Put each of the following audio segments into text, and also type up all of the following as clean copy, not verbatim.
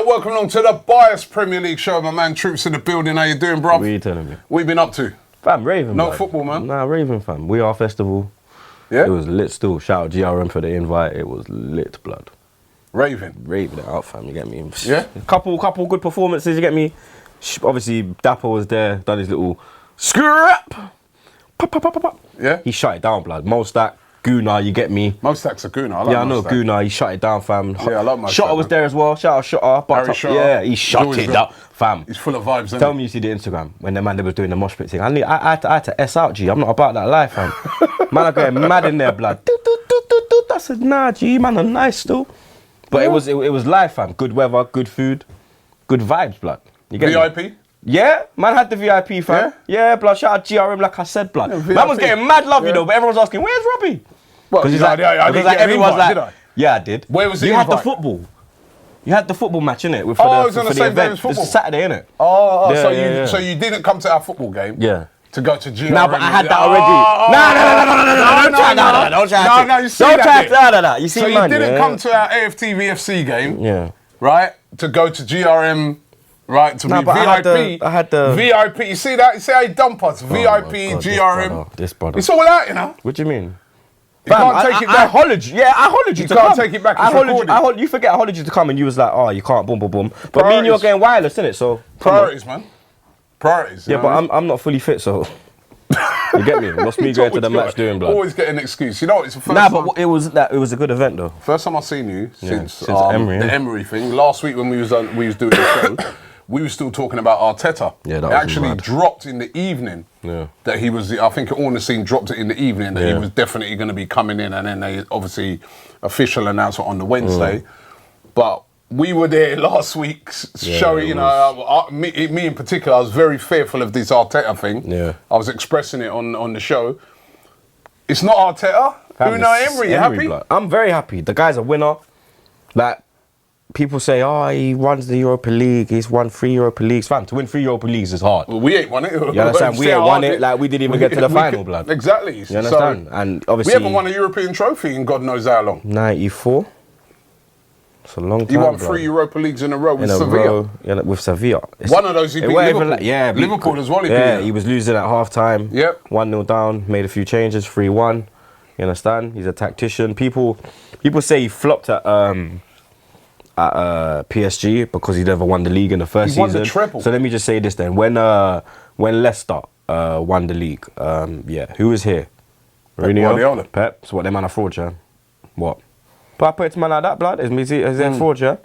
welcome along to the Bias Premier League show. My man Troopz in the building. How you doing, bruv? What are you telling me? What you been up to? Fam, raving. No blood. football, man? Nah, raving, fam. We Are Festival. Yeah? It was lit still. Shout out GRM for the invite. It was lit, blood. Raving? Raving it out, fam. You get me? Yeah? Couple good performances, you get me? Obviously, Dapper was there, done his little scrap. Pop, pop, pop, pop, pop. Yeah? He shut it down, blood. Mostak, Guna, you get me? Mostak's a Guna. I like I know Mostak. Guna. He shut it down, fam. Yeah, I love Mostak. Shotter was there as well. Shout out Shotter. Harry Shotter. Yeah, he shut it down, fam. He's full of vibes, isn't Tell he? me you see the Instagram when the man they was doing the mosh pit thing. I had to S out, G. I'm not about that life, fam. Man, I got mad in there, blood. I said, nah, G, man, I'm nice still. But it was live, fam. Good weather, good food, good vibes, blood. You get VIP? Me? Yeah, man had the VIP, fam. Yeah, blood. Shout out GRM, like I said, blood. Yeah, man was getting mad love, you know, but everyone's asking, where's Robbie? Because he's like, everyone's like, yeah, I did. Where was the You had the invite? football. You had the football match, innit? It was on the same day as football. It's Saturday, innit? Oh, Yeah, so you didn't come to our football game? Yeah. To go to GRM? No, but I had that already. Don't try. You see that? No. You see, so man, you didn't come to our AFTV FC game? Yeah. Right? To go to GRM, right? To be but VIP. I had the VIP. You see that? You see how he dump us? VIP, God, GRM. This brother. It's all out, you know? What do you mean? You can't take it back. I hollered you. Yeah, I hollered you You to can't come. take it back. I It's recorded. you forget I hollered you to come and you was like, oh, you can't, boom, boom, boom. But me and you are getting wireless, innit? So Priorities, man. Priorities. Yeah, but I'm not fully fit, so you get me. What's me going to the match doing, blood? Always get an excuse. You know, it's the first Nah, time. but it was a good event though. First time I've seen you since Emery, the Emery thing. Last week when we was doing the show, we were still talking about Arteta. Yeah, that it was actually mad. dropped in the evening. Yeah. That he was. I think on the scene dropped it in the evening that he was definitely going to be coming in, and then they obviously official announcement on the Wednesday. But we were there last week showing. You know, me in particular, I was very fearful of this Arteta thing. Yeah. I was expressing it on the show. It's not Arteta. Unai Emery, you happy? Blood. I'm very happy. The guy's a winner. Like, people say, oh, he runs the Europa League. He's won 3 Europa Leagues. Fam, to win 3 Europa Leagues is hard. Well, we ain't won it. You understand? We ain't won it. Like, we didn't even get to the final, blood. Exactly. You understand? So, and obviously, we haven't won a European trophy in God knows how long. 94. It's a long time. He won blood. 3 Europa Leagues in a row with In a Sevilla. row, yeah, with Sevilla. One of those he beat Liverpool. Liverpool as well. He was losing at half time. Yep. 1-0 down, made a few changes, 3-1. You understand? He's a tactician. People say he flopped at PSG because he never won the league in the first season. He won the treble. So let me just say this then. When Leicester won the league, who was here? Guardiola. Pep. So what, them man are fraud, yeah? What? But I put it to man like that, blood. Is there fraud, yeah?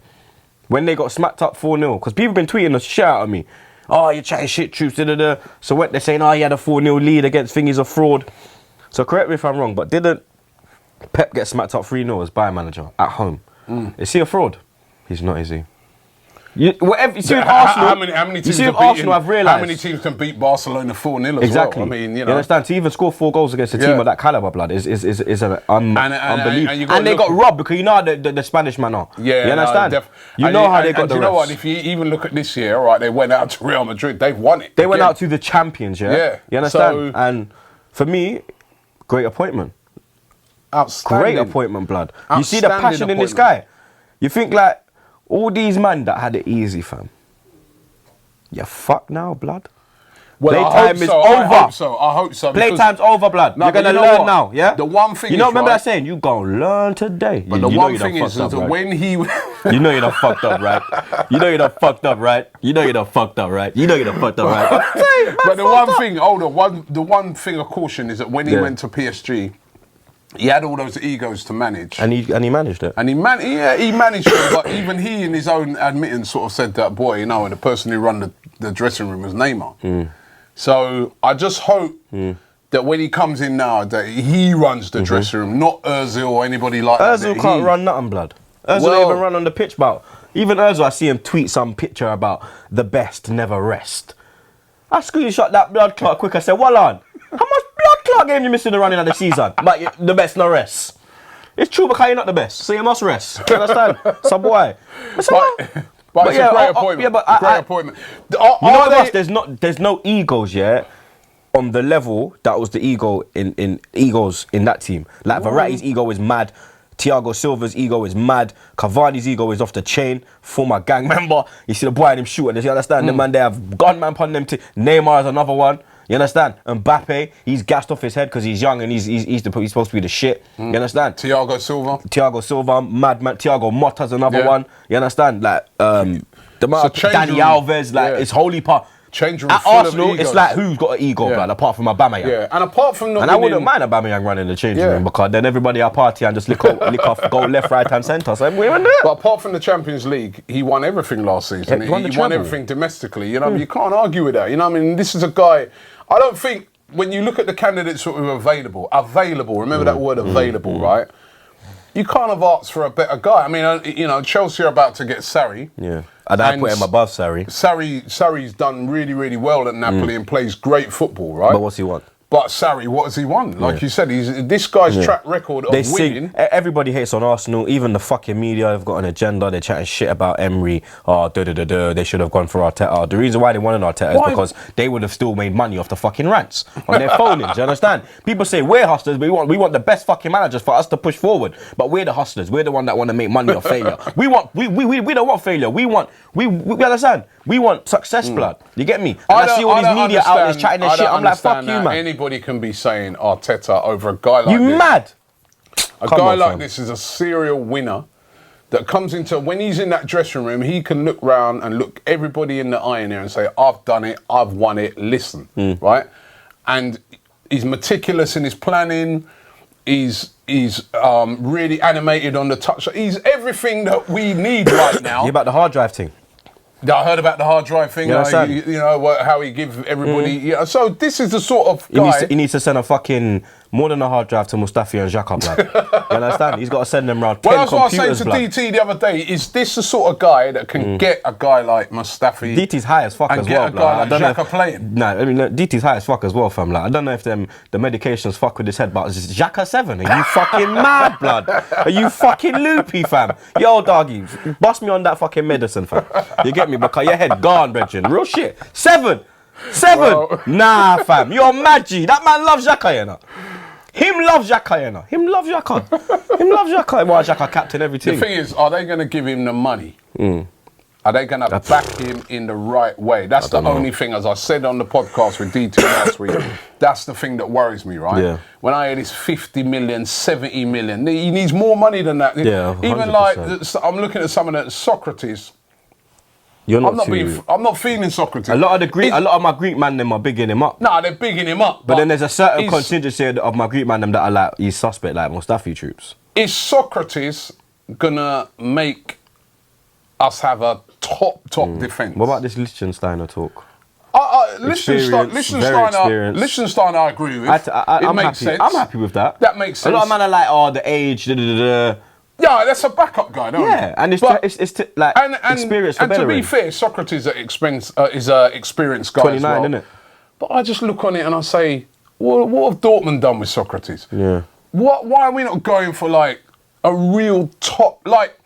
When they got smacked up 4-0, because people been tweeting the shit out of me. Oh, you're chatting shit, Troopz, da-da-da. So when they're saying, oh, he had a 4-0 lead against Thingy's a fraud. So correct me if I'm wrong, but didn't Pep get smacked up 3-0 as Bayern manager at home? Is he a fraud? He's not, is he? You see with Arsenal, how many teams I've realised. How many teams can beat Barcelona 4-0 as exactly. well? I mean, you understand? To even score 4 goals against a team of that calibre, blood, is unbelievable. And they got robbed because you know how the Spanish man are. Yeah, you understand? You know how they got the refs. You know what? If you even look at this year, all right, they went out to Real Madrid. They've won it. They went out to the champions, yeah? You understand? So, and for me, great appointment. Outstanding. Great appointment, blood. You see the passion in this guy. You think like all these men that had it easy, fam. You're fucked now, blood. Well, Playtime is over. I hope so. Playtime's over, blood. You're gonna learn now, yeah? The one thing you know, remember that saying? You gonna learn today. But the one thing is that when he... You know you done fucked up, right? You know you done fucked up, right? You know you done fucked up, right? You know you done fucked up, right? But the one thing of caution is that when he went to PSG, he had all those egos to manage. And he managed it. And he managed it, but even he in his own admittance sort of said that, boy, you know, the person who run the dressing room was Neymar. So I just hope that when he comes in now, that he runs the dressing room, not Ozil or anybody like that. Ozil can't run nothing, blood. Ozil don't even run on the pitch, but even Ozil, I see him tweet some picture about the best never rest. I screenshot that blood clot quick. I said, well on. How much blood clot game you missing the running of the season? But the best no rest. It's true because you're not the best, so you must rest. You understand? So boy. But it's a great appointment. Great appointment. You know what? There's no egos yet on the level that was the ego in egos in that team. Like Verratti's ego is mad. Thiago Silva's ego is mad. Cavani's ego is off the chain. Former gang member. You see the boy and him shooting. You understand? The man, they have gunman upon them. Neymar is another one. You understand? Mbappe, he's gassed off his head because he's young and he's supposed to be the shit. You understand? Thiago Silva, madman. Thiago Motta's another one. You understand? Like Danny Alves, like it's holy part. At Arsenal, it's like who's got an ego, blood, apart from Aubameyang. Yeah, and apart from not. And I wouldn't mind Aubameyang running the changing room because then everybody at party and just lick off, go left, right, and centre. So we went there. But apart from the Champions League, he won everything last season. Yeah, he won everything domestically. You know, you can't argue with that. You know, what I mean, this is a guy. I don't think when you look at the candidates that were available. Remember that word, available, right? You can't have asked for a better guy. I mean, you know, Chelsea are about to get Sarri. Yeah. And I put him above Sarri. Sarri's done really, really well at Napoli and plays great football, right? But what's he want? But Sarri, what has he won? Like you said, this guy's track record of winning. Everybody hates on Arsenal. Even the fucking media have got an agenda. They're chatting shit about Emery. They should have gone for Arteta. The reason why they wanted Arteta is because they would have still made money off the fucking rants on their phone-ins. You understand? People say we're hustlers. We want the best fucking managers for us to push forward. But we're the hustlers. We're the one that want to make money off failure. We don't want failure. We understand? We want success, blood. You get me? And I see all these media outlets chatting their shit. I'm like, fuck you, man. Anybody can be saying Arteta over a guy like this. You mad? A guy like this is a serial winner that comes into, when he's in that dressing room, he can look round and look everybody in the eye in there and say, I've done it, I've won it, listen, right? And he's meticulous in his planning. He's really animated on the touch. He's everything that we need right now. You about the hard drive thing? I heard about the hard drive thing. You know how he give everybody. Yeah, so this is the sort of guy. He needs to send a fucking more than a hard drive to Mustafi and Xhaka, blood. You understand? He's got to send them around 10 computers, what I was saying to DT the other day, is this the sort of guy that can get a guy like Mustafi? DT's high as fuck as well, and get a guy like Xhaka playing. Nah, I mean, DT's high as fuck as well, fam. Like, I don't know if the medications fuck with his head, but it's Xhaka 7. Are you fucking mad, blood? Are you fucking loopy, fam? Yo, doggy, bust me on that fucking medicine, fam. You get me? Because your head gone, brethren. Real shit. 7. Well, nah, fam. You're mad, G. That man loves Xhaka, you know. Him love Xhaka, you know. Him love Xhaka. Why Xhaka captain everything? The thing is, are they going to give him the money? Are they going to back him in the right way? That's the only thing, as I said on the podcast with D2 last week, that's the thing that worries me, right? Yeah. When I hear this 50 million, 70 million, he needs more money than that. Yeah, 100%. Even like, I'm looking at some of the Socrates. I'm not feeling Socrates. A lot of my Greek man them are bigging him up. Nah, they're bigging him up. But then there's a certain contingency of my Greek man them that are like, he's suspect, like Mustafi Troopz. Is Socrates gonna make us have a top defence? What about this Liechtensteiner talk? Liechtenstein, I agree with. It makes sense. I'm happy with that. That makes sense. A lot of men are like, the age, Yeah, that's a backup guy, don't Yeah, and it's like experience for and to be fair, Socrates is an experienced guy 29, as well. Isn't it? But I just look on it and I say, what have Dortmund done with Socrates? Yeah. Why are we not going for like a real top, like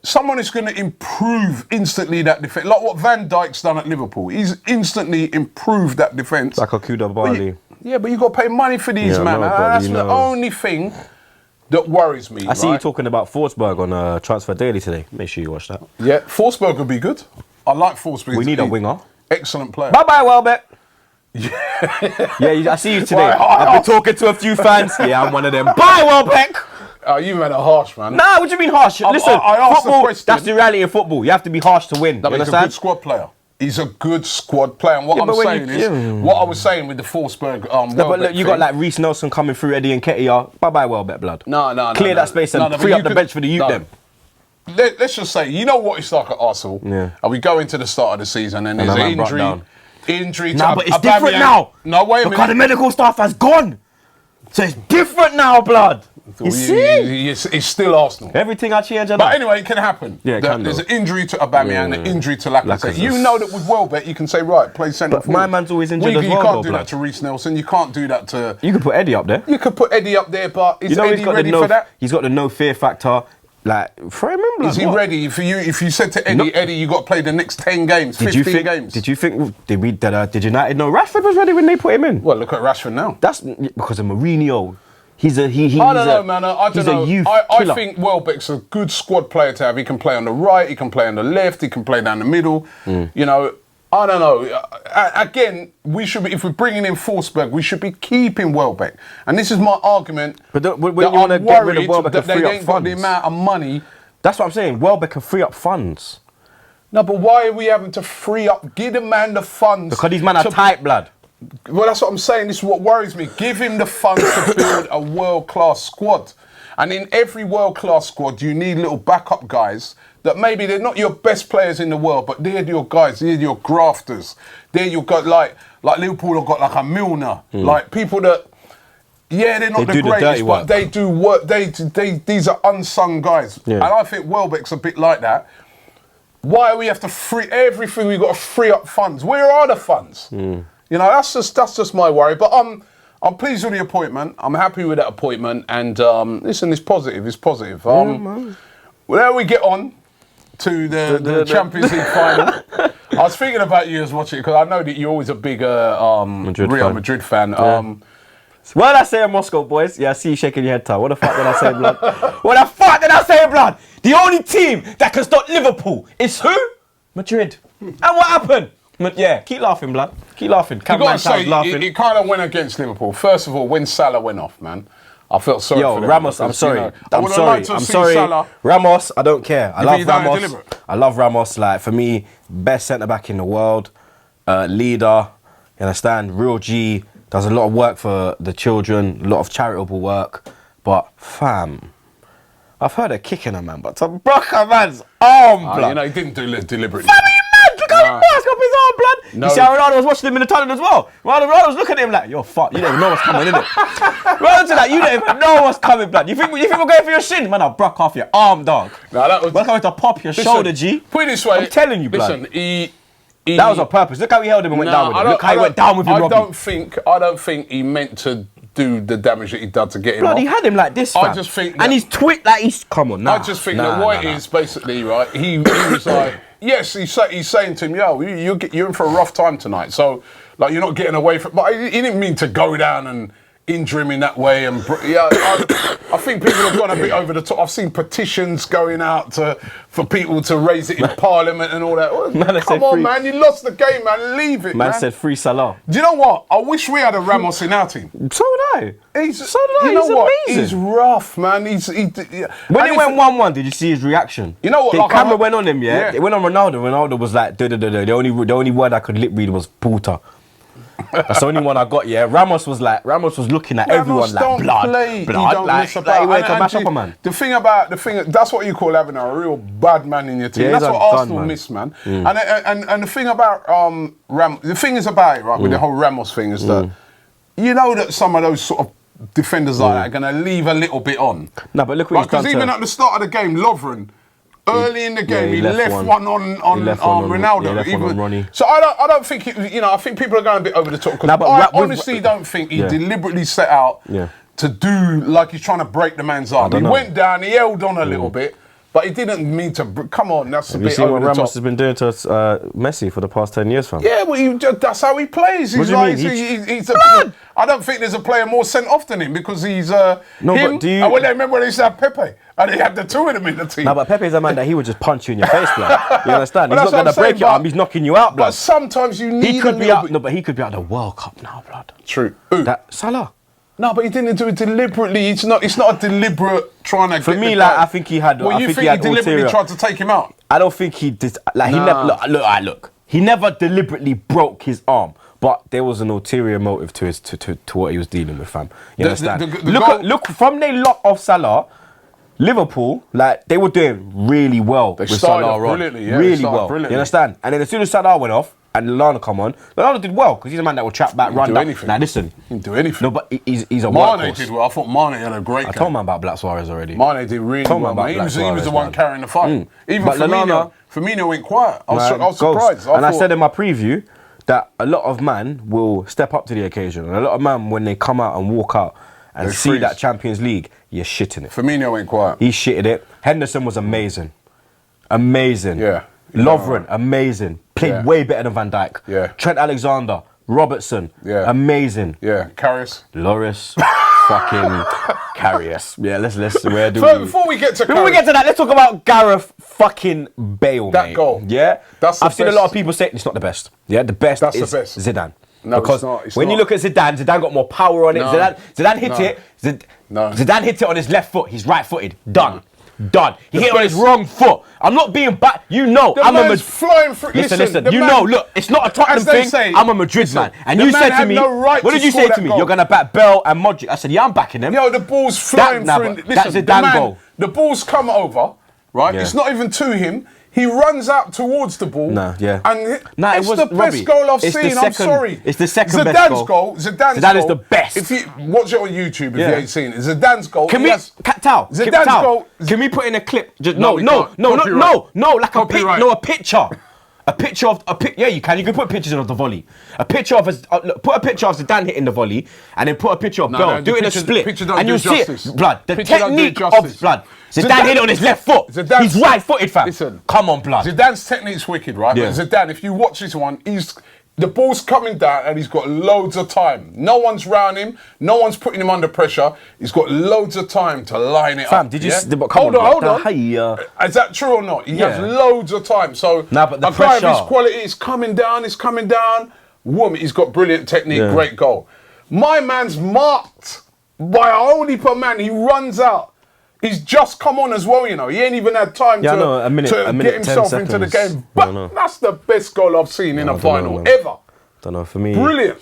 someone who's going to improve instantly that defence, like what Van Dijk's done at Liverpool? He's instantly improved that defence. Like Akuda Bali. Yeah, but you got to pay money for these, man. That's the only thing that worries me. I see you talking about Forsberg on Transfer Daily today. Make sure you watch that. Yeah, Forsberg would be good. I like Forsberg. We need a winger. Excellent player. Bye-bye, Welbeck. Yeah, I see you today. I've been talking to a few fans. Yeah, I'm one of them. Bye, Welbeck. You man are harsh, man. Nah, what do you mean harsh? Listen, I asked football, the question. That's the reality of football. You have to be harsh to win. No, he's a good squad player. He's a good squad player. And what I was saying with the Forsberg, but look, you got like Reece Nelson coming through, Eddie Nketiah. Bye-bye, Welbeck, blood. No. Clear that space and free up the bench for the youth, them. Let's just say, you know what it's like at Arsenal? Yeah. And we go into the start of the season and there's an injury to but it's different now. No, wait a minute. Because the medical staff has gone. So it's different now, blood. You see? It's still Arsenal. Everything I change. But anyway, it can happen. Yeah, there's an injury to Aubameyang, an injury to Lacazette. You know that with Welbeck, you can say, right, play centre forward. My man's always injured as well. You can't do that to Reece Nelson. You can't do that to... You can put Eddie up there. You could put Eddie up there, but is Eddie ready for that? He's got the no fear factor. Like, for him, is he ready for you? If you said to Eddie, Eddie, you got to play the next 10 games, 15 games. Did you think? Did United know Rashford was ready when they put him in? Well, look at Rashford now. That's because of Mourinho. I don't know, man. I don't know. A youth I killer. think Welbeck's a good squad player to have. He can play on the right, he can play on the left, he can play down the middle. You know, I don't know. Again, we should be, if we're bringing in Forsberg, we should be keeping Welbeck. And this is my argument. But when you want to get rid of Welbeck and free up ain't got the funds, amount of money. that's what I'm saying. Welbeck can free up funds. No, but why are we having to free up? Give the man the funds. Because these men are tight, blood. Well, that's what I'm saying. This is what worries me. Give him the funds to build a world-class squad. And in every world-class squad, you need little backup guys that maybe they're not your best players in the world, but they're your guys, they're your grafters. They're your guys, like Liverpool have got like a Milner, like people that, yeah, they're not the greatest, but they do work. These are unsung guys. Yeah. And I think Welbeck's a bit like that. Why do we have to free everything? We've got to free up funds. Where are the funds? You know, that's just my worry. But I'm pleased with the appointment. I'm happy with that appointment. And listen, it's positive. It's positive. Well, there we get on to the Champions League final. I was thinking about you as watching it because I know that you're always a big Real Madrid fan. Yeah. What did I say in Moscow, boys? Yeah, I see you shaking your head, Ty. What the fuck did I say, blood? What the fuck did I say, blood? The only team that can stop Liverpool is who? Madrid. And what happened? Yeah, keep laughing, blood. Keep laughing. You got to say, it kind of went against Liverpool. First of all, when Salah went off, man, I felt sorry for them. Ramos, I'm sorry. You know, I'm sorry. Salah. Ramos, I don't care. I love Ramos. I love Ramos. Like, for me, best centre-back in the world. Leader. You understand? Real G. Does a lot of work for the children. A lot of charitable work. But, fam, I've heard a kick in a man, but to broke a man's arm, blood. You know, he didn't do it deliberately. Fam, are you mad? Look how he masked up his arm, blood. No. You see how Ronaldo was watching him in the tunnel as well? Ronaldo was looking at him like, you're fucked. You don't even know what's coming, innit? Ronaldo like, you don't even know what's coming, blood. You think we're going for your shin? Man, I'll broke off your arm, dog. No, that was... We're coming to pop your shoulder, G. Put it this way. I'm telling you, blood. Listen, that was on purpose. Look how he held him and went down with him. Look how he went down with him, I don't think he meant to do the damage that he did to get him off. He had him like this, fam. I just think... And he's like he's... Come on, I just think that what it is, basically, right, he was like... Yes, he's saying to him, yo, you're in for a rough time tonight. So, like, you're not getting away from... But he didn't mean to go down and injure him in that way. And I think people have gone a bit over the top. I've seen petitions going out for people to raise it in Parliament and all that. Man, come on, man, you lost the game, man. Leave it, man. Man said free Salah. Do you know what? I wish we had a Ramos in our team. So would I. So did I. You know what? Amazing. He's rough, man. When it went 1-1, did you see his reaction? You know what? The camera went on him, yeah? It went on Ronaldo. Ronaldo was like, The only word I could lip read was puta. That's the only one I got, yeah. Ramos was looking at everyone like blood. He don't like, mess about. He went to mash up a man. The thing that's what you call having a real bad man in your team. That's what Arsenal miss, man. And the thing about the thing is about it, right, with the whole Ramos thing is that you know that some of those sort of defenders like that are gonna leave a little bit on. No, but look what he's done. Because even at the start of the game, Lovren. Early in the game, he left one on Ronaldo. On Ronnie. So I don't think I think people are going a bit over the top. Because I honestly don't think he deliberately set out to do like he's trying to break the man's arm. He went down, he held on a little bit, but he didn't mean to. Come on, that's a bit over the top. Have you seen what Ramos has been doing to Messi for the past 10 years, fam? Yeah, well, that's how he plays. What do you mean? He's I don't think there's a player more sent off than him because he's but do you... remember when they used to have Pepe? And they had the two of them in the team. No, but Pepe's a man that he would just punch you in your face, blood. You understand? He's not going to break your arm, he's knocking you out, blood. But sometimes you need but he could be at the World Cup now, blood. True. Salah. No, but he didn't do it deliberately. It's not a deliberate trying to. For me, like, I think he had. Well, you think he deliberately tried to take him out? I don't think he did. Like, he never. Look. He never deliberately broke his arm, but there was an ulterior motive to what he was dealing with, fam. You understand? Look from they lot off Salah. Liverpool, like, they were doing really well with Salah on. Really well. You understand? And then as soon as Salah went off and Lallana come on, Lallana did well because he's a man that will trap back, run down. Now listen, he didn't do anything. No, but he's a workhorse. Mane did well. I thought Mane had a great game. I told man about Black Suarez already. Mane did really well. He was the one carrying the fight. Even Firmino went quiet. I was surprised. And I said in my preview that a lot of man will step up to the occasion, and a lot of man when they come out and walk out and see that Champions League, you're shitting it. Firmino went quiet. He shitted it. Henderson was amazing. Amazing. Yeah. Lovren, amazing. Played way better than Van Dijk. Yeah. Trent Alexander, Robertson, amazing. Yeah. Karius. Loris. fucking Karius. Yeah, let's where do Before we get to that, let's talk about Gareth fucking Bale. That mate. goal. Yeah, I've seen a best. lot of people say it's not the best. Yeah, the best That's is the best. Zidane. No, because it's not. It's when not. you look at Zidane got more power on it. No. Zidane hit No. it. No. Zidane hit it on his left foot. He's right-footed. Done. He hit it on his wrong foot. I'm not being bad. You know, The I'm a man's flying through. Listen. the You man- know, look, it's not a Tottenham as they thing. say, I'm a Madrid man. And the you man said to had me, no right what to did you score say to that me? goal. You're gonna back Bell and Modric. I said, yeah, I'm backing them. Yo, the ball's flying through. but Listen, that's the Zidane man, goal. the ball's come over, right? Yeah. It's not even to him. He runs out towards the ball. Nah, yeah. And It it's was the best Robbie, goal I've it's the seen. I'm second- sorry. it's the second Zidane's best goal. Zidane's Zidane goal. is the best. If you watch it on YouTube, if Yeah. you ain't seen it, Zidane's goal. Can he we, has- Tao, Zidane's Tao, goal. can we put in a clip? Just, No, no, we no, can't. no, Copyright. like Copyright. a picture. A picture of you can put pictures of the volley. A picture of look, put a picture of Zidane hitting the volley, and then put a picture of Bell. no, Do the it in a picture- split, picture don't and do you'll see justice. it. Blood. The Picture don't do technique justice. of blood. Zidane hit it on his left foot. Zidane's- He's right-footed, fam. Listen. Come on, blood. Zidane's technique's wicked, right? Yeah. But Zidane, if you watch this one, the ball's coming down and he's got loads of time. No one's round him. No one's putting him under pressure. He's got loads of time to line it Fam, up. did you yeah? see- but come hold on, on, hold blood. on. Nah, hey, Is that true or not? He has Yeah. loads of time. So Nah, but the a guy of his pressure- quality is coming down. He's coming down. Woman, he's got brilliant technique. Yeah. Great goal. My man's marked by a whole heap of man. He runs out. He's just come on as well, you know. He ain't even had time Yeah, I to, know, a minute, to 10 get himself into the seconds. game. I don't But know. that's the best goal I've seen in a I don't know, final man. ever. Don't know, for me. Brilliant.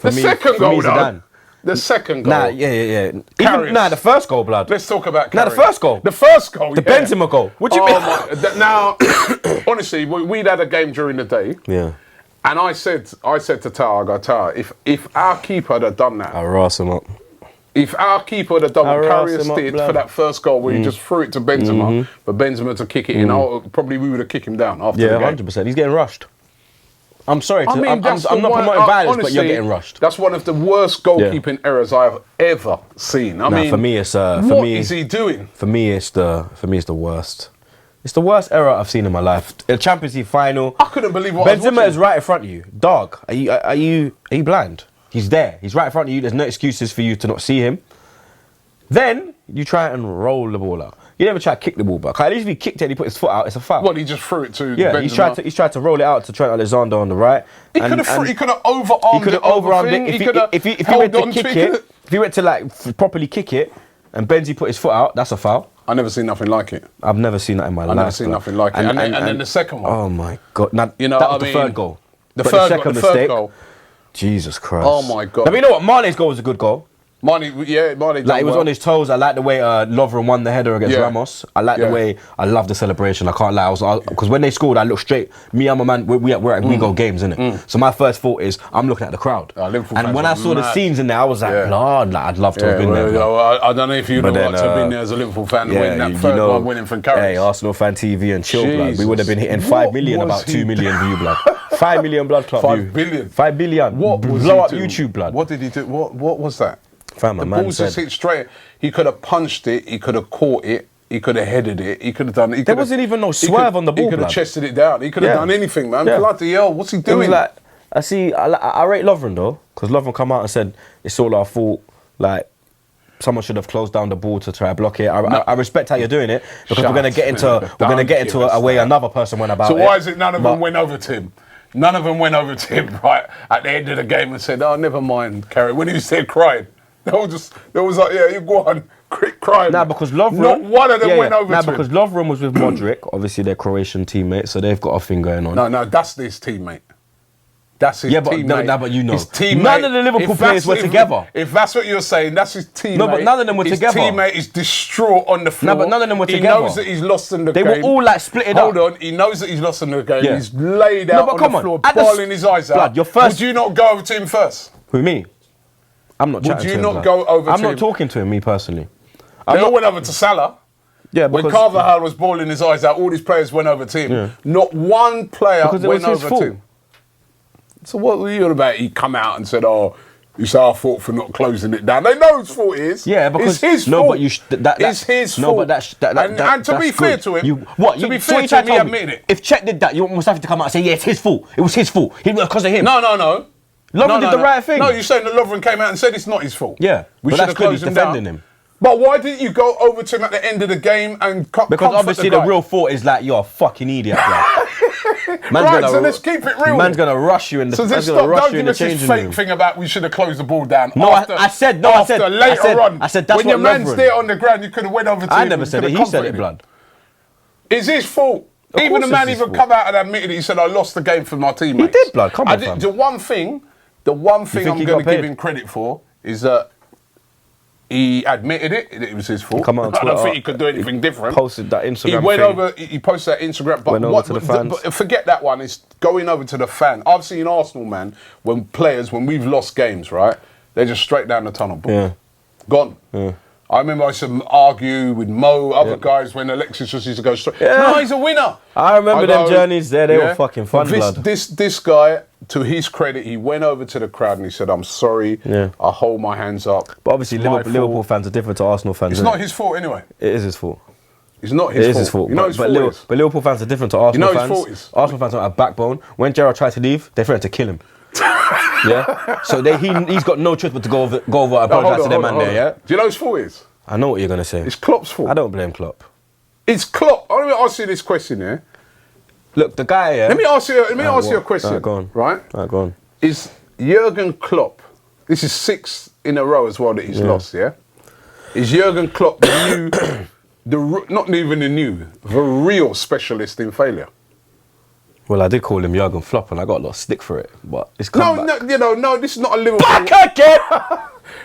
The me- second for goal, me, though. Zidane. The second goal. Nah, yeah. Karius. The first goal, blood. Let's talk about Nah, the Karius. first goal. The first goal, The yeah. Benzema goal. What do you mean? Now, honestly, we'd had a game during the day, Yeah. and I said to Tara, I go, Tara, if our keeper had done that, I'll rass him up. if our keeper had done what I'll rouse him Karius up, did blood. for that first goal, where he just threw it to Benzema, for Benzema to kick it in, probably we would have kicked him down after Yeah, the game. 100%. He's getting rushed. I'm sorry. I'm not that's the promoting one- violence, but you're honestly, getting rushed. That's one of the worst goalkeeping errors I've ever seen. I mean, for me, it's what is he doing? For me, it's the worst. It's the worst error I've seen in my life. A Champions League final. I couldn't believe what I was Benzema watching. is right in front of you. Dog, are you blind? He's there. He's right in front of you. There's no excuses for you to not see him. Then you try and roll the ball out. You never try to kick the ball back. At least if he kicked it and he put his foot out, it's a foul. Well, he just threw it to Yeah, Benzema. he's tried to roll it out to Trent Alexander on the right. He could have overarmed He could have overarmed it. If he went to kick it, if he went to properly kick it, and Benzi put his foot out, that's a foul. I've never seen nothing like it. I've never seen that in my life. I've never seen nothing like it. And then the second one. Oh my god! Now, You know that what was I the mean? third goal. The But third second goal, the third mistake. goal. Jesus Christ! Oh my god! Now, you know what? Mane's goal was a good goal. Mane Like he was well. on his toes. I like the way Lovren won the header against Yeah. Ramos. I like the Yeah. way. I love the celebration. I can't lie. Because when they scored, I looked straight. Me, I'm a man. We go games, innit? So my first thought is I'm looking at the crowd. Liverpool And fans when are I saw the mad. scenes in there, I was like, Yeah. Lord, like, I'd love to have been there. man. I don't know if you'd But have then, liked to have been there as a Liverpool fan Yeah, winning that you third know, one, winning from Karius. Hey, ArsenalFanTV and chill, blood. We Jesus. would have been hitting What 5 million, was about he 2 million view, blood. 5 million blood club 5 view. billion. 5 billion. What was Blow he up doing? YouTube, blood. What did he do? What was that? Fam, The man ball's said, just hit straight. He could have punched it. He could have caught it. He could have headed it. He could have done. There wasn't even no swerve on the ball, He could have blood. chested it down. He could have Yeah. done anything, man. Yeah. Bloody hell, what's he It doing? was like, I rate Lovren though, because Lovren come out and said it's all our fault. Like, someone should have closed down the ball to try to block it. I respect how you're doing it because we're gonna get into a way another person went about it. So why is it none of But- them went over to him? None of them went over to him right at the end of the game and said, "Oh, never mind, Carrie." When he said crying, they was like, "Yeah, you go on, crying." Nah, because Lovren. Not one of them went over to because him. Lovren was with Modric, obviously their Croatian teammate, so they've got a thing going on. No, that's his teammate. That's his Yeah, but teammate. no, but you know. His teammate. None of the Liverpool If players that's- were if- together. If that's what you're saying, that's his teammate. No, but none of them were together. His teammate is distraught on the floor. No, but none of them were he together. knows that he's lost in the They game. were all like split up. Hold on, he knows that he's lost in the game. Yeah. He's laid No, out but on come the on. floor, At the bawling his eyes out. Blood, your first- Would you not go over to him first? Who, me? I'm not chatting you to him. not blood. go over I'm to not him? talking to him, me personally. They all went over to Salah. Yeah, When because Carvajal was bawling his eyes out, all these players went over to him. Yeah. Not one player Because it was went his over fault. to him. So what were you on about? He come out and said, "Oh, it's our fault for not closing it down." They know whose fault it is. Yeah, because it's his no, fault. but you it's his fault. No, but that's and to be that's fair good. to him, to be so fair you to him, trying he tell me, admitted it. If Cech did that, you want Mustafi to come out and say, "Yeah, it's his fault. It was his fault. Because of him." No. Lovren did the right thing. No, you're saying that Lovren came out and said it's not his fault. Yeah, we but should that's have good. He's closed him defending down. him. But why didn't you go over to him at the end of the game and Because obviously the real thought is like, you're a fucking idiot, bro. So let's keep it real. Man's gonna rush you in the. So man's stop, gonna rush don't you in give the us this changing fake room. thing about we should have closed the ball down. No, after, I said later on. I said that's when what your man's Lovren. there on the ground, you could have went over to him. I never said it. He said it, blood. It's his fault. Of Even the course man it's his even fault. come out and admitted it. He said, I lost the game for my teammates. He did, blood. Come on, fam. The one thing I'm think going he to got give paid? him credit for is that he admitted it was his fault. Come on, I don't Twitter. think he could do anything different. Posted that Instagram He went thing. over. He posted that Instagram. But Went over to the fans. But forget that one. It's going over to the fan. I've seen Arsenal, man, when we've lost games, right? They're just straight down the tunnel. Boom. Yeah. Gone. Yeah. I remember I used to argue with Mo, other guys, when Alexis just used to go straight. Yeah. No, he's a winner. I remember them journeys there. They were fucking fun, blood. This guy, to his credit, he went over to the crowd and he said, I'm sorry. Yeah. I hold my hands up. But obviously, It's my Liverpool fault." fans are different to Arsenal fans. It's isn't not it? his fault anyway. It is his fault. It's not It his is fault. his fault. You know his fault is? But Liverpool fans are different to Arsenal You know his fans. fault is? Arsenal fans don't have backbone. When Gerrard tried to leave, they threatened to kill him. Yeah. So he's got no choice but to go over and apologise to them man there. Yeah. Do you know his fault is? I know what you're gonna say. It's Klopp's fault. I don't blame Klopp. It's Klopp. I'm going to ask you this question here. Look, the guy. Yeah. Let me ask you a question. Alright, go on. Right? Alright, go on. Is Jurgen Klopp, this is 6 in a row as well that he's lost, yeah? Is Jurgen Klopp the not even the real specialist in failure? Well, I did call him Jurgen Flop and I got a lot of stick for it, but it's come back. No, this is not a Liverpool. Back again!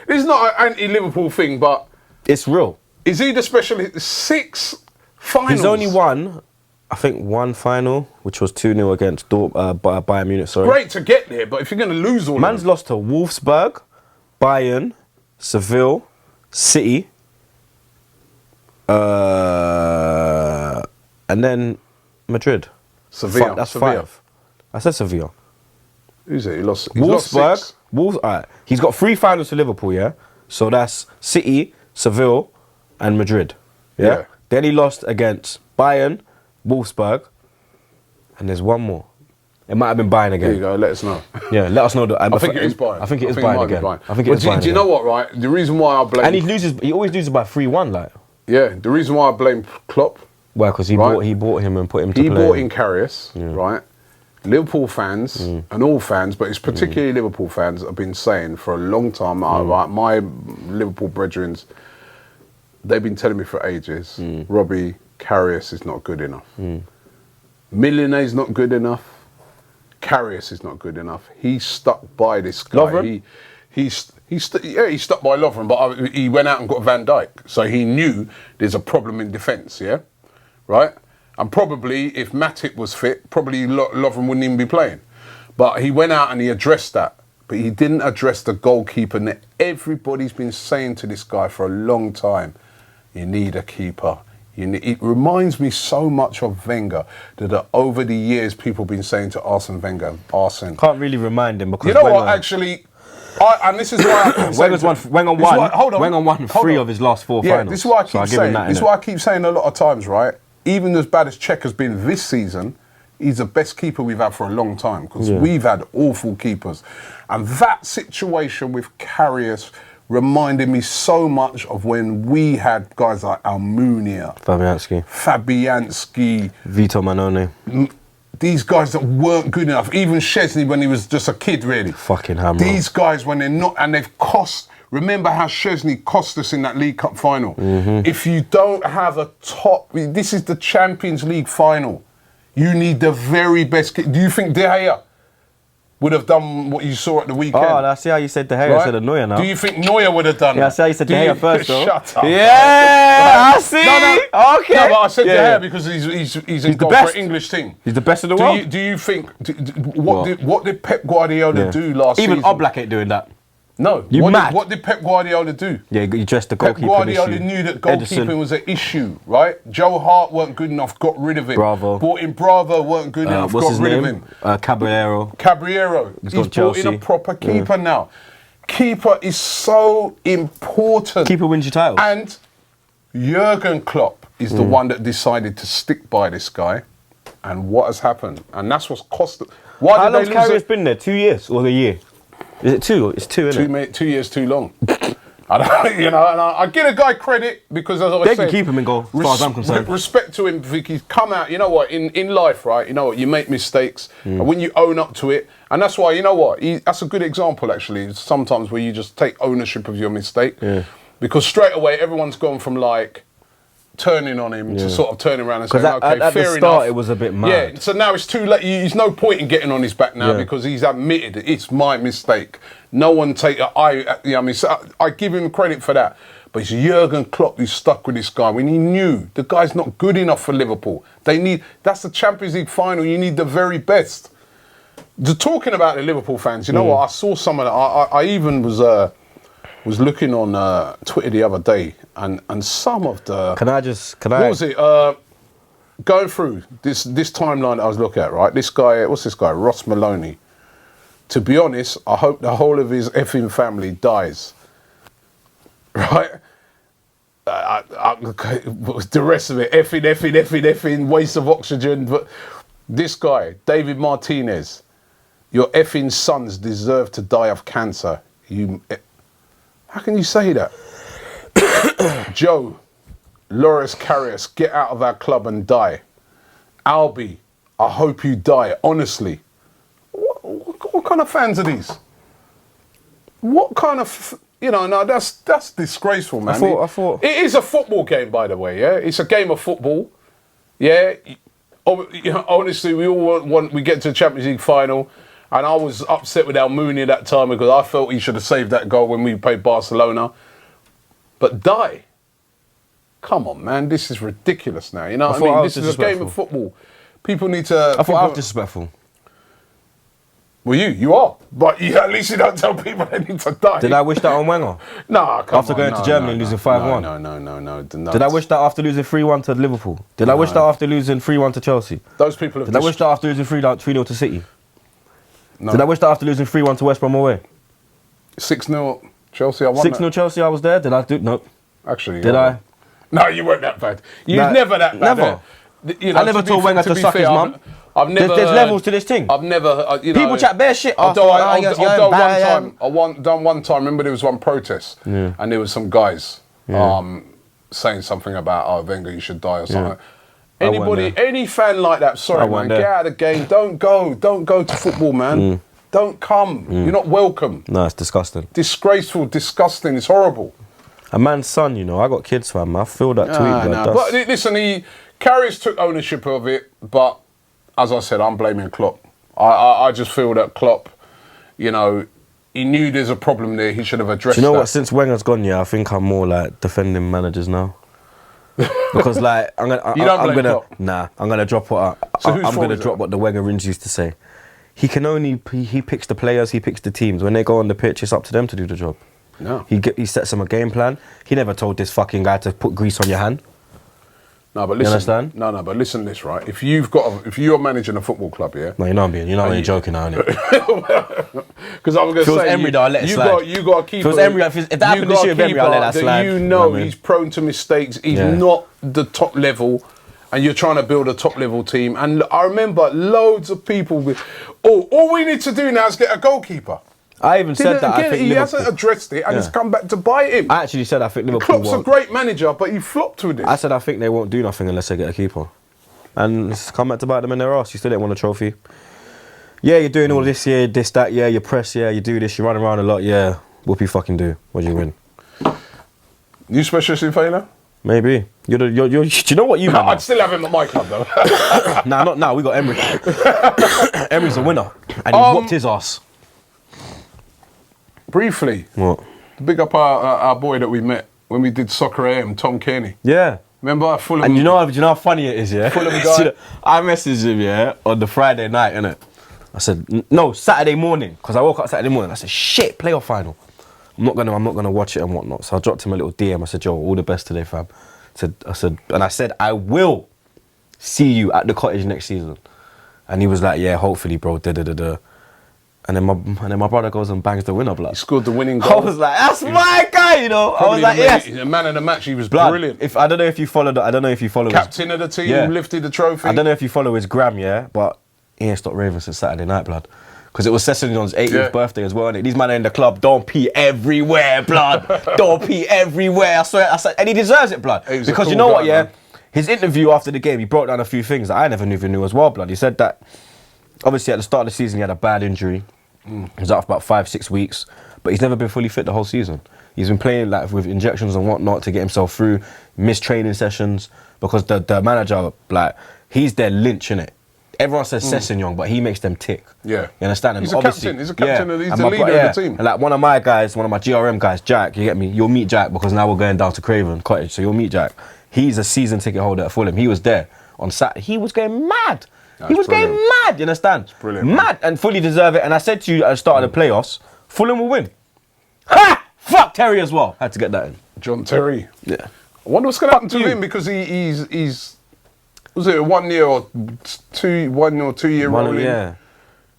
This is not an anti-Liverpool thing, but It's real. is he the specialist? 6 finals. He's only won, I think, one final, which was 2-0 against Bayern Munich. Sorry. Great to get there, but if you're going to lose all Man's of them, lost to Wolfsburg, Bayern, Seville, City, and then Madrid. Sevilla. That's Sevilla. 5. I said Sevilla. Who's it? He's lost Wolfsburg. 6. Alright. He's got 3 finals to Liverpool, yeah? So that's City, Seville, and Madrid. Yeah? Then he lost against Bayern, Wolfsburg, and there's one more. It might have been Bayern again. There you go, let us know. Yeah, let us know. I think it is Bayern. I think it is might Bayern be again. Bayern. I think it is Bayern Do you know what, right? The reason why I blame... And he always loses by 3-1, like. Yeah, the reason why I blame Klopp... Well, because he bought him and put him to He play. bought in Enquiries, right? Liverpool fans, and all fans, but it's particularly Liverpool fans, have been saying for a long time, my Liverpool brethren, they've been telling me for ages, Robbie, Karius is not good enough. Millionaire's not good enough. Karius is not good enough. He's stuck by this guy. Lovren? He's stuck by Lovren, but he went out and got Van Dijk. So he knew there's a problem in defence, yeah? Right? And probably if Matip was fit, probably Lovren wouldn't even be playing. But he went out and he addressed that. But he didn't address the goalkeeper that everybody's been saying to this guy for a long time. You need a keeper. It reminds me so much of Wenger that over the years people have been saying to Arsene Wenger, Arsene. Can't really remind him because you know what? Actually, and this is why I keep Wenger won 3 of his last 4 finals. This is why I keep saying. This is innit? why I keep saying a lot of times, right? Even as bad as Czech has been this season, he's the best keeper we've had for a long time because we've had awful keepers, and that situation with Karius reminded me so much of when we had guys like Almunia, Fabianski, Vito Manone. These guys that weren't good enough. Even Szczesny when he was just a kid, really. Fucking hammer. These guys when they're not, and they've cost. Remember how Szczesny cost us in that League Cup final. If you don't have a top, this is the Champions League final. You need the very best. Do you think De Gea would have done what you saw at the weekend? Oh, I see how you said De Gea instead of Neuer now. Do you think Neuer would have done Yeah, I see how you said De Gea first, though. Shut up. Yeah, I see. Okay. No, but I said De Gea because he's in goal for an English team. He's the best in the world. Do you think, what did Pep Guardiola do last season? Even Oblak ain't doing that. No. What did Pep Guardiola do? Yeah, he dressed the Pep goalkeeping Guardiola issue. knew that goalkeeping was an issue, right? Joe Hart weren't good enough, got rid of him. Bravo. Brought in Bravo, weren't good enough, got rid of him. Caballero. He's brought in a proper keeper now. Keeper is so important. Keeper wins your titles. And Jurgen Klopp is the one that decided to stick by this guy. And what has happened? And that's what's cost. How long's Karius been there? 2 years or a year? Is it 2? It's 2, isn't it? Mate, 2 years too long. And I give a guy credit because, as I They said, can keep him in goal, as far as I'm concerned. Respect to him, he's come out. You know what? In life, right? You know what? You make mistakes, and when you own up to it, and that's why, you know what? That's a good example, actually. Sometimes where you just take ownership of your mistake, because straight away everyone's gone from like turning on him to sort of turning around and saying, okay, at fair the start enough. It was a bit mad. Yeah, so now it's too late. There's no point in getting on his back now because he's admitted it's my mistake. No one I give him credit for that. But it's Jurgen Klopp who's stuck with this guy when he knew the guy's not good enough for Liverpool. That's the Champions League final. You need the very best. Talking about the Liverpool fans, you know what? I saw some of that. I even was looking on Twitter the other day, and some of the... What was it? Going through this timeline that I was looking at, right? This guy, what's this guy? Ross Maloney. To be honest, I hope the whole of his effing family dies. Right? The rest of it, effing, waste of oxygen. But this guy, David Martinez, your effing sons deserve to die of cancer. How can you say that? Joe, Loris Karius, get out of our club and die. Albie, I hope you die, honestly. What kind of fans are these? What kind of... no, that's disgraceful, man. I thought... It is a football game, by the way, yeah? It's a game of football, yeah? Honestly, we all we get to the Champions League final, and I was upset with Almunia that time because I felt he should have saved that goal when we played Barcelona. But die. Come on, man, this is ridiculous now. You know what I mean? This is a game of football. People need to... I thought I was disrespectful. Well, you are. But at least you don't tell people they need to die. Did I wish that on Wenger? Nah, come after going to Germany and losing 5-1? No. Did I wish that after losing 3-1 to Liverpool? Did I wish that after losing 3-1 to Chelsea? Those people have... Did I wish that after losing 3-0 to City? No. Did I wish that after losing 3-1 to West Brom away? 6-0 Chelsea, I won 6-0 Chelsea, I was there. Did I do... No. Actually, did I? No, you weren't that bad. Never that bad. Never. I never told Wenger to suck his mum. I've never. There's levels to this thing. I've never. People chat bare shit. I've done one time. Remember, there was one protest, and there was some guys saying something about, Wenger, you should die or something. Anybody, any fan like that, sorry, man, get out of the game. Don't go to football, man. Don't come. You're not welcome. No, it's disgusting. Disgraceful, disgusting. It's horrible. A man's son, I got kids, fam. I feel that tweet. But listen, Karius took ownership of it, but as I said, I'm blaming Klopp. I just feel that Klopp, he knew there's a problem there. He should have addressed that. Do you know what? Since Wenger's gone, I think I'm more like defending managers now. Because I'm gonna drop what I'm gonna drop what the Wenger Rins used to say. He picks the players, he picks the teams. When they go on the pitch, it's up to them to do the job. No. He sets them a game plan. He never told this fucking guy to put grease on your hand. No, but listen. You understand? No, but listen to this, right? If you're managing a football club, yeah. No, you're not only joking now, innit? Because I was going to say, Emery, though, I'll let it slide. You got to keep. If that happened this year with Emery, I'll let that slide. He's prone to mistakes. He's not the top level, and you're trying to build a top level team. And I remember loads of people with, all we need to do now is get a goalkeeper. I even said that. I think he hasn't addressed it, and it's come back to bite him. I actually said I think Liverpool. Klopp's a great manager, but he flopped with it. I said I think they won't do nothing unless they get a keeper, and it's come back to bite them in their ass. You still didn't win a trophy. Yeah, you're doing all this, this, that. Yeah, you press. Yeah, you do this. You run around a lot. Yeah, what do you fucking do? What do you win? You specialist in failure? Maybe. Do you know what you? I'd still have him at my club though. Nah, not now. We got Emery. Emery's a winner, and he whooped his ass. Briefly, what? Big up our boy that we met when we did Soccer AM, Tom Kearney. Yeah. Remember Fulham? And do you know how funny it is, yeah? Fulham guy. I messaged him, on the Friday night, innit? I said, no, Saturday morning, because I woke up Saturday morning. I said, shit, playoff final. I'm not gonna watch it and whatnot. So I dropped him a little DM. I said, yo, all the best today, fam. I said, I will see you at the cottage next season. And he was like, yeah, hopefully, bro. And then my brother goes and bangs the winner, blood. He scored the winning goal. I was like, that's my guy, I was like, yes. The man of the match, he was I brilliant. don't know if you follow Captain of the team, lifted the trophy. I don't know if you follow his gram, but he ain't stopped raving since Saturday night, blood. Because it was Sessegnon's 80th Yeah. birthday as well, and these men are in the club, don't pee everywhere, blood. Don't pee everywhere. I swear, and he deserves it, blood. He was a Because cool you know guy, what, yeah? man. His interview after the game, he broke down a few things that I never even knew as well, blood. He said that, obviously at the start of the season, he had a bad injury. He was out for about 5-6 weeks, but he's never been fully fit the whole season. He's been playing like with injections and whatnot to get himself through, missed training sessions, because the manager, like, he's their lynch, innit? Everyone says Sessegnon, but he makes them tick. Yeah. You understand? And He's a captain. He's a captain. He's And the leader of the team. And like one of my GRM guys, Jack, you get me? You'll meet Jack because now we're going down to Craven Cottage, so you'll meet Jack. He's a season ticket holder at Fulham. He was there on Saturday. He was going mad. He was brilliant. going mad, you understand? Brilliant, man. Mad, and fully deserve it. And I said to you at the start of the playoffs, Fulham will win. Ha! Fuck Terry as well. Had to get that in. John Terry. Yeah. I wonder what's going to happen to you. him because he's was it a 1 year or 2 year rolling? Yeah.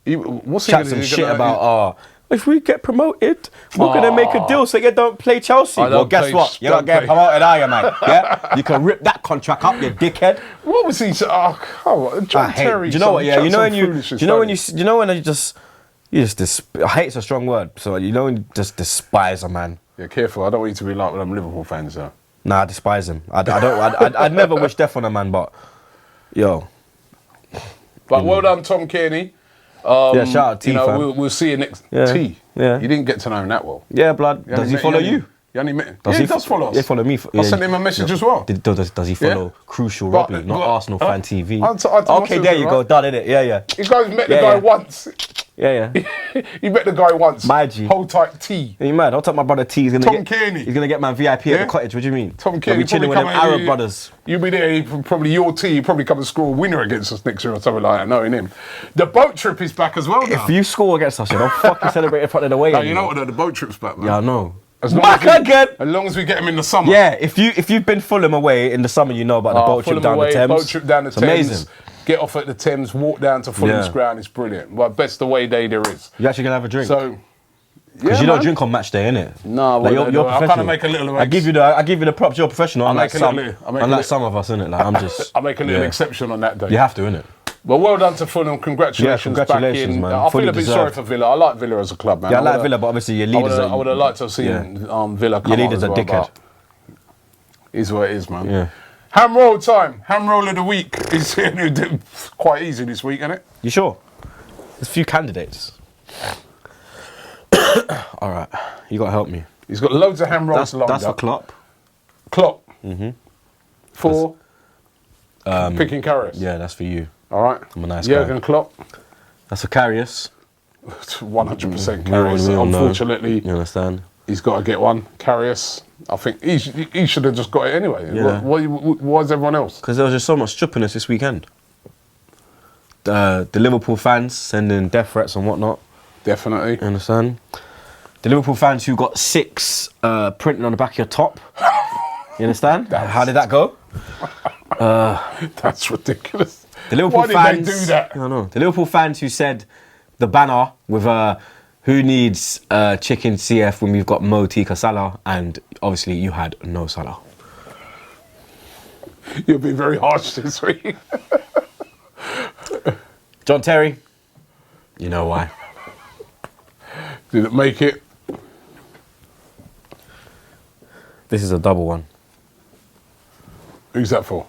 What's he Chat going some to do? shit about, if we get promoted, we're going to make a deal so you don't play Chelsea. I don't Well, guess play- what? You're not don't getting play. promoted, are you, man? Yeah? You can rip that contract up, you dickhead. What was he? John Terry. Do you know what? Yeah, you know when you, foolishness, do you know when don't you, do you know when you just hate's a strong word. So you know when you just despise a man. Yeah, careful. I don't want you to be like with them Liverpool fans, though. Nah, I despise him. I'd never wish death on a man, but yo. But well done, Tom Kearney. Yeah, shout out T, You know, fam. we'll see you next. Yeah, T. yeah. You didn't get to know him that well. Yeah, blood. Does he follow you? You only met him. Does Yeah, he does follow us. Yeah, follow me. I sent him a message as well. Does he follow Crucial But- Robbie, not but- Arsenal Fan TV? Okay, there you go. Done it. Yeah. You guys met the Yeah, guy yeah. once. Yeah. You met the guy once. My G. Hold tight T. Are you mad? I'll take my brother T. He's gonna Tom get. Kearney. He's gonna get my VIP at Yeah? the cottage. What do you mean? Tom He'll Kearney be chilling with probably them come Arab out- brothers. You'll be there, probably your T, you probably come and score a winner against us next year or something like that, knowing him. The boat trip is back as well now. If you score against us, don't fucking celebrate in front of the way. No, you know what, though, the boat trip's back, man. Yeah, I know. As long Back as again. As long as we get him in the summer. Yeah, if you've been Fulham away in the summer, you know about the boat trip Fulham down away, the Thames. boat trip down the It's Thames. amazing. Get off at the Thames, walk down to Fulham's Yeah. ground. It's brilliant. Well, best away day there is. You actually gonna have a drink? So, Because you don't drink on match day, innit? No, like, well, you're I professional. kind of make a little. I give you the props. You're professional. Unlike make a little- I make a little- some of us, innit? Like I'm just. I make a little yeah. exception on that day. You have to, innit? Well, well done to Fulham. Congratulations, Yeah, congratulations, back in. man. I Fully feel a bit deserved. sorry for Villa. I like Villa as a club, man. Yeah, I like Villa, but obviously your leaders. I would have liked to have seen Villa come Your out leaders as are well, dickhead. but is what it is, man. Yeah. Ham roll time. Ham roll of the week is quite easy this week, isn't it? You sure? There's a few candidates. All right, you gotta help me. He's got loads of ham rolls lined That's for up. Klopp. Klopp. For picking carrots. Yeah, that's for you. All right. I'm a nice guy. Jurgen Klopp. That's for Karius. 100% We carrots. all know. Unfortunately, You understand? he's got to get one. Carrius. I think he should have just got it anyway. Yeah. Why is everyone else? Because there was just so much stupidness this weekend. The Liverpool fans sending death threats and whatnot. Definitely. You understand? The Liverpool fans who got 6 printed on the back of your top. You understand? How did that go? That's ridiculous. The Liverpool Why fans, did they do that? I don't know. The Liverpool fans who said the banner with who needs chicken CF when we've got Mo Tika Salah, and obviously you had no Salah. You've been very harsh this week. John Terry, you know why. Didn't make it. This is a double one. Who's that for?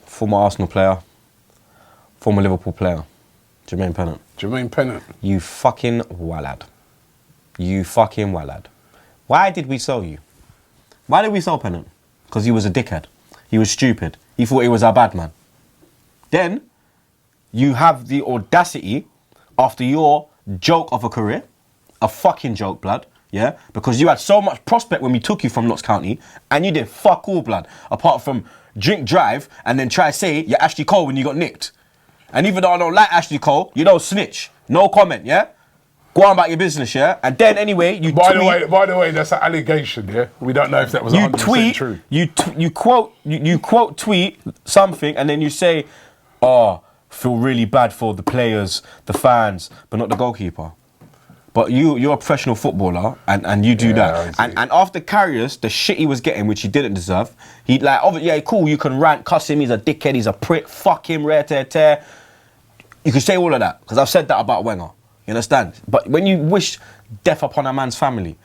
Former Arsenal player, former Liverpool player, Jermaine Pennant. Jermaine Pennant. You fucking wallad. You fucking wallad. Why did we sell you? Why did we sell Pennant? Because he was a dickhead. He was stupid. He thought he was our bad man. Then, you have the audacity, after your joke of a career, a fucking joke, blood, yeah? Because you had so much prospect when we took you from Notts County, and you did fuck all, blood, apart from drink drive, and then try to say you're Ashley Cole when you got nicked. And even though I don't like Ashley Cole, you don't snitch. No comment, yeah? Go on about your business, yeah? And then anyway, you By tweet... the way, that's an allegation, yeah? We don't know if that was You 100% tweet, true. you quote tweet something, and then you say, "Oh, feel really bad for the players, the fans, but not the goalkeeper." But you're a professional footballer, and you do that. And after Karius, the shit he was getting, which he didn't deserve, he like, yeah, cool, you can rant, cuss him, he's a dickhead, he's a prick, fuck him, rare tear tear. you can say all of that, because I've said that about Wenger. You understand? But when you wish death upon a man's family,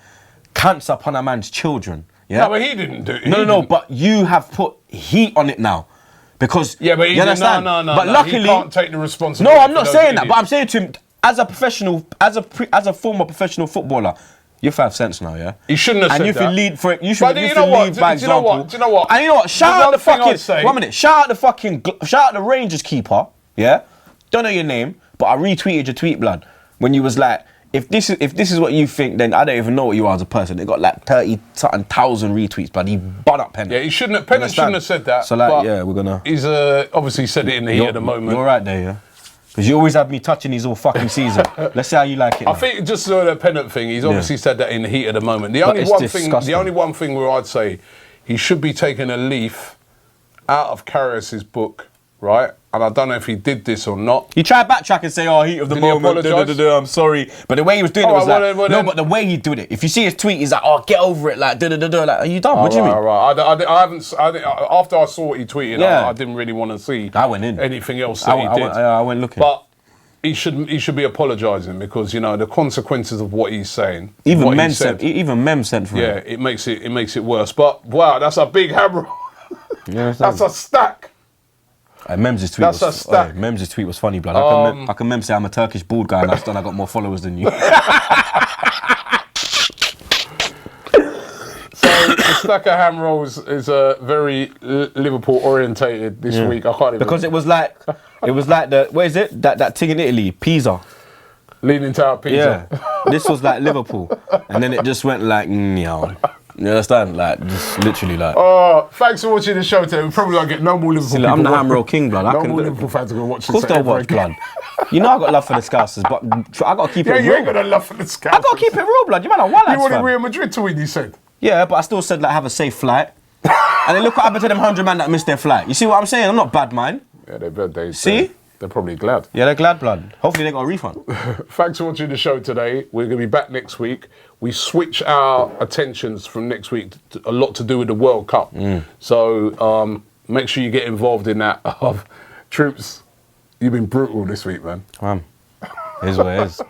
cancer upon a man's children, yeah? No, but he didn't do it. No, but you have put heat on it now. Because, yeah, but he you understand? No, but luckily, he can't take the responsibility. No, I'm not saying that, but I'm saying to him, as a professional, as a former professional footballer, you have 5 cents now, yeah? He shouldn't have said that. And you should lead for it. You should lead by example. Do you know what? And you know what? Shout out the fucking... 1 minute. Shout out the Rangers keeper, yeah? Don't know your name, but I retweeted your tweet, blood, when you was like, if this is what you think, then I don't even know what you are as a person. It got like 30-something thousand retweets, blood. He bun up Pennant. Yeah, he shouldn't have. Pennant shouldn't have said that. So like, yeah, we're gonna... He's obviously said it in the heat of the moment. You're right there, yeah? Because you always have me touching these all fucking season. Let's see how you like it now. I think just the Pennant thing, he's obviously said that in the heat of the moment. The only one thing where I'd say he should be taking a leaf out of Karius's book, right? And I don't know if he did this or not. He tried backtrack and say, "Oh, heat of the moment, I'm sorry." But the way he was doing it was but the way he did it. If you see his tweet, he's like, "Oh, get over it," like, like, are you done? What do you mean? Right. I haven't. After I saw what he tweeted, I didn't really want to see. I went in anything else that he did. I went looking. But he should be apologising, because you know the consequences of what he's saying. Even Mem sent for him. Yeah, it makes it worse. But wow, that's a big hammer. Yeah, that's a stack. Mem's tweet was funny, blood. I can Mem say I'm a Turkish bald guy and I got more followers than you. So the stack of ham rolls is very Liverpool orientated this week. I can't even, because it was like the, where is it? That thing in Italy, Pisa. Leaning Tower Pisa. Yeah. This was like Liverpool, and then it just went like, you understand? Like, just literally like... Oh, thanks for watching the show today. We're probably going to get no more Liverpool people. I'm the ham roll king, blood. No more Liverpool fans are going to watch this. Of course they'll watch, blood. You know I got love for the Scousers, but I got to keep it real. Yeah, you ain't got no love for the Scousers. I got to keep it real, blood. You man are one lads, You wanted Real Madrid to win, you said? Yeah, but I still said, like, have a safe flight. And then look what happened to them 100 men that missed their flight. You see what I'm saying? I'm not bad, man. Yeah, they're bad. See? They're probably glad. Yeah, they're glad, blood. Hopefully they got a refund. Thanks for watching the show today. We're going to be back next week. We switch our attentions from next week to a lot to do with the World Cup. So make sure you get involved in that. Troopz, you've been brutal this week, man. Here's what it is.